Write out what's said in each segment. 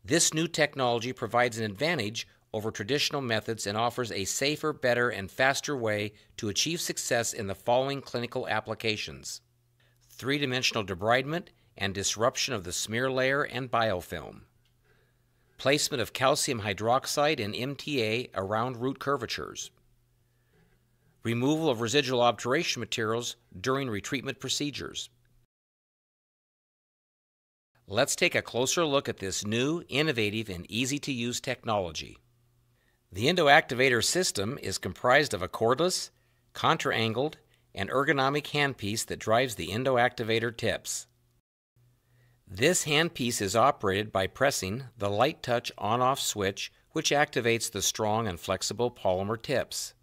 This new technology provides an advantage over traditional methods and offers a safer, better, and faster way to achieve success in the following clinical applications: three-dimensional debridement and disruption of the smear layer and biofilm, placement of calcium hydroxide and MTA around root curvatures, removal of residual obturation materials during retreatment procedures. Let's take a closer look at this new, innovative, and easy-to-use technology. The EndoActivator system is comprised of a cordless, contra-angled, and ergonomic handpiece that drives the EndoActivator tips. This handpiece is operated by pressing the light touch on-off switch, which activates the strong and flexible polymer tips.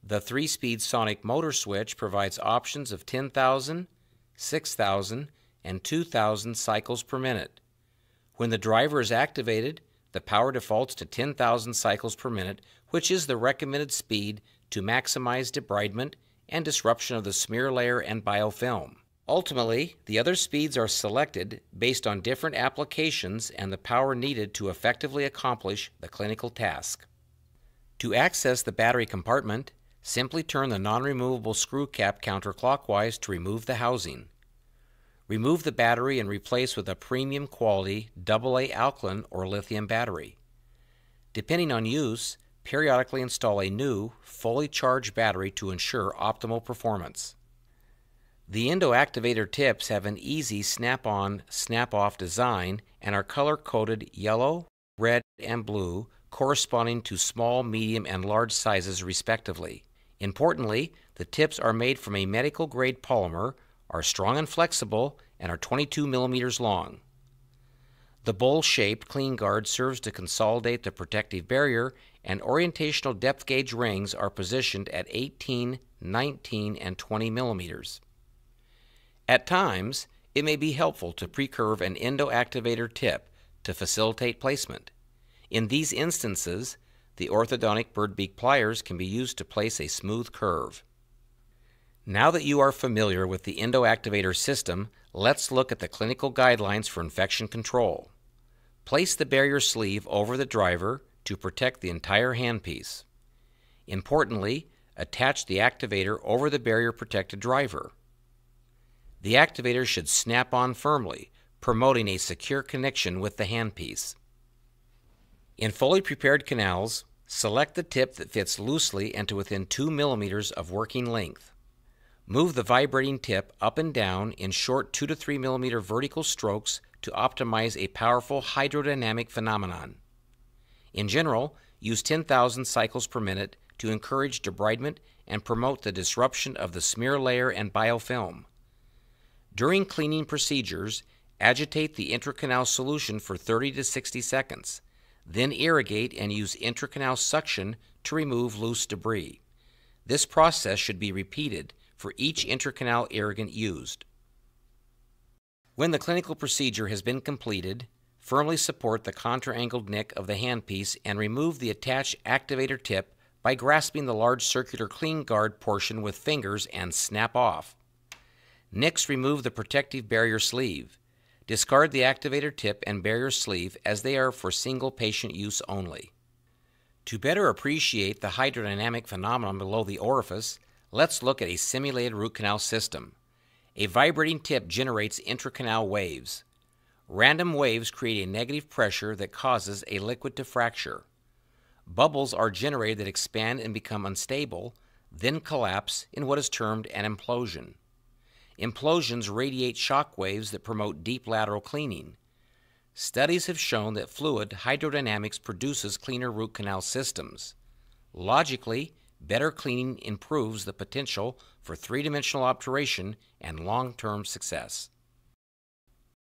The 3-speed sonic motor switch provides options of 10,000, 6,000, and 2,000 cycles per minute. When the driver is activated, the power defaults to 10,000 cycles per minute, which is the recommended speed to maximize debridement and disruption of the smear layer and biofilm. Ultimately, the other speeds are selected based on different applications and the power needed to effectively accomplish the clinical task. To access the battery compartment, simply turn the non-removable screw cap counterclockwise to remove the housing. Remove the battery and replace with a premium quality AA alkaline or lithium battery. Depending on use, periodically install a new, fully charged battery to ensure optimal performance. The EndoActivator tips have an easy snap-on, snap-off design and are color-coded yellow, red, and blue, corresponding to small, medium, and large sizes respectively. Importantly, the tips are made from a medical-grade polymer, are strong and flexible, and are 22 millimeters long. The bowl-shaped clean guard serves to consolidate the protective barrier, and orientational depth gauge rings are positioned at 18, 19, and 20 millimeters. At times, it may be helpful to pre-curve an EndoActivator tip to facilitate placement. In these instances, the orthodontic bird beak pliers can be used to place a smooth curve. Now that you are familiar with the EndoActivator system, let's look at the clinical guidelines for infection control. Place the barrier sleeve over the driver to protect the entire handpiece. Importantly, attach the activator over the barrier-protected driver. The activator should snap on firmly, promoting a secure connection with the handpiece. In fully prepared canals, select the tip that fits loosely and to within 2 millimeters of working length. Move the vibrating tip up and down in short 2 to 3 millimeter vertical strokes to optimize a powerful hydrodynamic phenomenon. In general, use 10,000 cycles per minute to encourage debridement and promote the disruption of the smear layer and biofilm. During cleaning procedures, agitate the intracanal solution for 30 to 60 seconds. Then irrigate and use intracanal suction to remove loose debris. This process should be repeated for each intracanal irrigant used. When the clinical procedure has been completed, firmly support the contra-angled nick of the handpiece and remove the attached activator tip by grasping the large circular clean guard portion with fingers and snap off. Next, remove the protective barrier sleeve. Discard the activator tip and barrier sleeve as they are for single patient use only. To better appreciate the hydrodynamic phenomenon below the orifice, let's look at a simulated root canal system. A vibrating tip generates intracanal waves. Random waves create a negative pressure that causes a liquid to fracture. Bubbles are generated that expand and become unstable, then collapse in what is termed an implosion. Implosions radiate shock waves that promote deep lateral cleaning. Studies have shown that fluid hydrodynamics produces cleaner root canal systems. Logically, better cleaning improves the potential for three-dimensional obturation and long-term success.